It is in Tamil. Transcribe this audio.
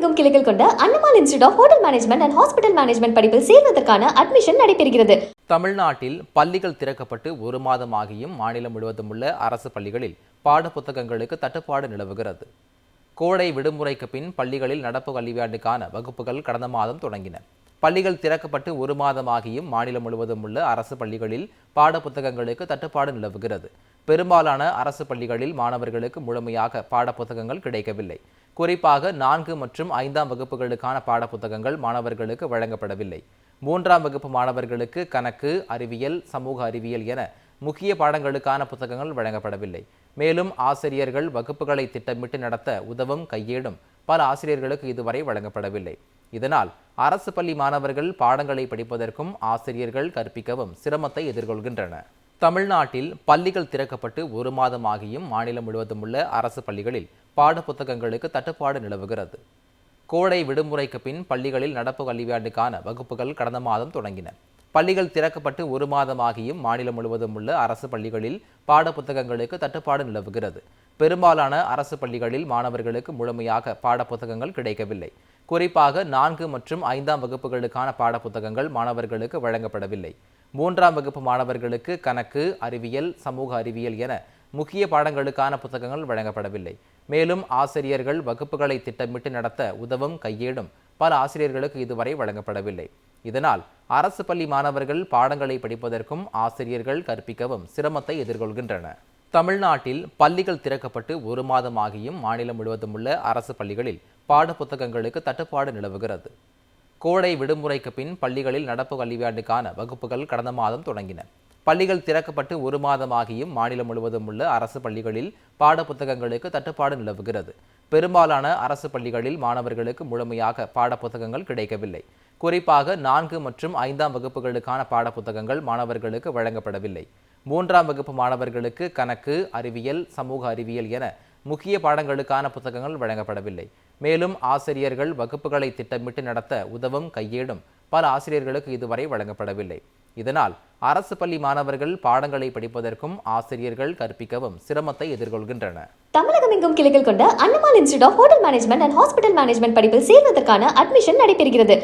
தமிழகமெங்கும் கிளைகள் கொண்ட Annamal institute of hotel management and hospital management படிப்பில் சேர்வதற்கான அட்மிஷன் நடைபெறுகிறது. தமிழ்நாட்டில் பள்ளிகள் திறக்கப்பட்டு ஒரு மாதமாகியும் மாநிலம் முழுவதும் உள்ள அரசு பள்ளிகளில் பாட புத்தகங்களுக்கு தட்டுப்பாடு நிலவுகிறது. கோடை விடுமுறைக்கு பின் பள்ளிகளில் நடப்பு கல்வியாண்டுக்கான வகுப்புகள் கடந்த மாதம் தொடங்கின. பள்ளிகள் திறக்கப்பட்டு ஒரு மாதமாகியும் மாநிலம் முழுவதும் உள்ள அரசு பள்ளிகளில் பாட புத்தகங்களுக்கு தட்டுப்பாடு நிலவுகிறது. பெரும்பாலான அரசு பள்ளிகளில் மாணவர்களுக்கு முழுமையாக பாடப்புத்தகங்கள் கிடைக்கவில்லை. குறிப்பாக 4 மற்றும் 5ஆம் வகுப்புகளுக்கான பாடப்புத்தகங்கள் மாணவர்களுக்கு வழங்கப்படவில்லை. 3ஆம் வகுப்பு மாணவர்களுக்கு கணக்கு, அறிவியல், சமூக அறிவியல் என முக்கிய பாடங்களுக்கான புத்தகங்கள் வழங்கப்படவில்லை. மேலும் ஆசிரியர்கள் வகுப்புகளை திட்டமிட்டு நடத்த உதவும் கையேடும் பல ஆசிரியர்களுக்கு இதுவரை வழங்கப்படவில்லை. இதனால் அரசு பள்ளி மாணவர்கள் பாடங்களை படிப்பதற்கும் ஆசிரியர்கள் கற்பிக்கவும் சிரமத்தை எதிர்கொள்கின்றனர். தமிழ்நாட்டில் பள்ளிகள் திறக்கப்பட்டு ஒரு மாதமாகியும் மாநிலம் முழுவதும் உள்ள அரசு பள்ளிகளில் பாட புத்தகங்களுக்கு தட்டுப்பாடு நிலவுகிறது. கோடை விடுமுறைக்கு பின் பள்ளிகளில் நடப்பு கல்வியாண்டுக்கான வகுப்புகள் கடந்த மாதம் தொடங்கின. பள்ளிகள் திறக்கப்பட்டு ஒரு மாதமாகியும் மாநிலம் முழுவதும் உள்ள அரசு பள்ளிகளில் பாட புத்தகங்களுக்கு தட்டுப்பாடு நிலவுகிறது. பெரும்பாலான அரசு பள்ளிகளில் மாணவர்களுக்கு முழுமையாக பாடப்புத்தகங்கள் கிடைக்கவில்லை. குறிப்பாக 4 மற்றும் 5ஆம் வகுப்புகளுக்கான பாடப்புத்தகங்கள் மாணவர்களுக்கு வழங்கப்படவில்லை. 3ஆம் வகுப்பு மாணவர்களுக்கு கணக்கு, அறிவியல், சமூக அறிவியல் என முக்கிய பாடங்களுக்கான புத்தகங்கள் வழங்கப்படவில்லை. மேலும் ஆசிரியர்கள் வகுப்புகளை திட்டமிட்டு நடத்த உதவும் கையேடும் பல ஆசிரியர்களுக்கு இதுவரை வழங்கப்படவில்லை. இதனால் அரசு பள்ளி மாணவர்கள் பாடங்களை படிப்பதற்கும் ஆசிரியர்கள் கற்பிக்கவும் சிரமத்தை எதிர்கொள்கின்றனர். தமிழ்நாட்டில் பள்ளிகள் திறக்கப்பட்டு ஒரு மாதமாகியும் மாநிலம் முழுவதும் உள்ள அரசு பள்ளிகளில் பாட புத்தகங்களுக்கு தட்டுப்பாடு நிலவுகிறது. கோடை விடுமுறைக்கு பின் பள்ளிகளில் நடப்பு கல்வியாண்டுக்கான வகுப்புகள் கடந்த மாதம் தொடங்கின. பள்ளிகள் திறக்கப்பட்டு ஒரு மாதமாகியும் மாநிலம் முழுவதும் உள்ள அரசு பள்ளிகளில் பாட புத்தகங்களுக்கு தட்டுப்பாடு நிலவுகிறது. பெரும்பாலான அரசு பள்ளிகளில் மாணவர்களுக்கு முழுமையாக பாடப்புத்தகங்கள் கிடைக்கவில்லை. குறிப்பாக 4 மற்றும் 5ஆம் வகுப்புகளுக்கான பாடப்புத்தகங்கள் மாணவர்களுக்கு வழங்கப்படவில்லை. 3ஆம் வகுப்பு மாணவர்களுக்கு கணக்கு, அறிவியல், சமூக அறிவியல் என முக்கிய பாடங்களுக்கான புத்தகங்கள் வழங்கப்படவில்லை. மேலும் ஆசிரியர்கள் வகுப்புகளை திட்டமிட்டு நடத்த உதவும் கையேடும் பல ஆசிரியர்களுக்கு இதுவரை வழங்கப்படவில்லை. இதனால் அரசு பள்ளி மாணவர்கள் பாடங்களை படிப்பதற்கும் ஆசிரியர்கள் கற்பிக்கவும் சிரமத்தை எதிர்கொள்கின்றனர். தமிழகமெங்கும் கிளைகள் கொண்ட Annamal institute of hotel management and hospital management படிப்பில் சேர்வதற்கான அட்மிஷன் நடைபெறுகிறது.